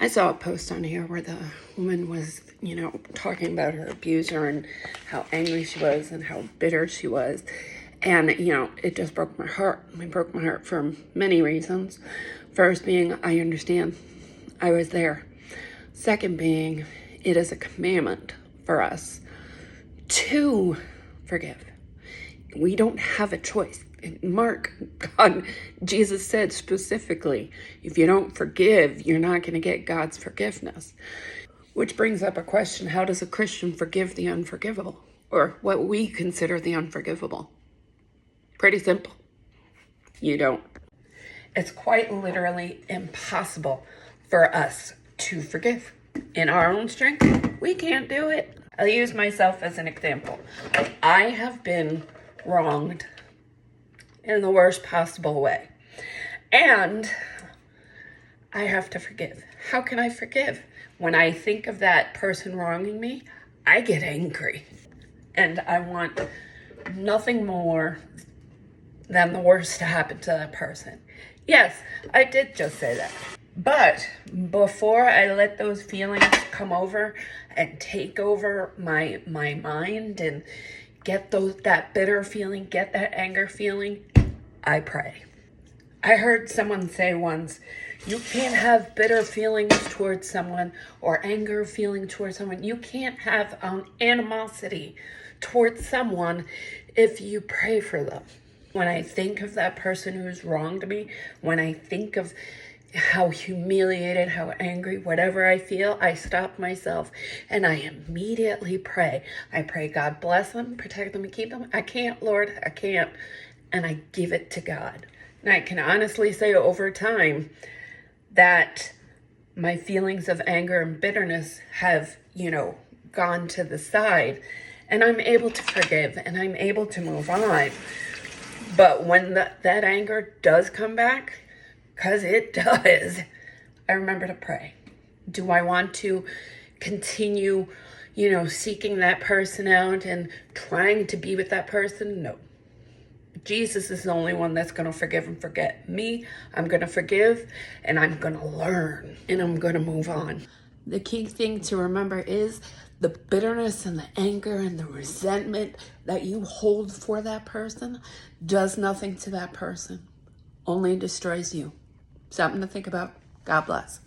I saw a post on here where the woman was, talking about her abuser and how angry she was and how bitter she was. And, it just broke my heart. It broke my heart for many reasons. First being, I understand. I was there. Second being, it is a commandment for us to forgive. We don't have a choice. Mark, God, Jesus said specifically, if you don't forgive, you're not going to get God's forgiveness. Which brings up a question, how does a Christian forgive the unforgivable? Or what we consider the unforgivable? Pretty simple. You don't. It's quite literally impossible for us to forgive. In our own strength, we can't do it. I'll use myself as an example. I have been wronged in the worst possible way. And I have to forgive. How can I forgive? When I think of that person wronging me, I get angry. And I want nothing more than the worst to happen to that person. Yes, I did just say that. But before I let those feelings come over and take over my mind and get that bitter feeling, get that anger feeling, I pray. I heard someone say once, you can't have bitter feelings towards someone or anger feeling towards someone. You can't have animosity towards someone if you pray for them. When I think of that person who's wronged me, when I think of how humiliated, how angry, whatever I feel, I stop myself and I immediately pray. I pray God bless them, protect them, and keep them. I can't, Lord, I can't. And I give it to God. And I can honestly say over time that my feelings of anger and bitterness have, gone to the side. And I'm able to forgive and I'm able to move on. But when that anger does come back, because it does, I remember to pray. Do I want to continue, seeking that person out and trying to be with that person? No. Jesus is the only one that's going to forgive and forget. Me, I'm going to forgive and I'm going to learn and I'm going to move on. The key thing to remember is the bitterness and the anger and the resentment that you hold for that person does nothing to that person, only destroys you. Something to think about. God bless.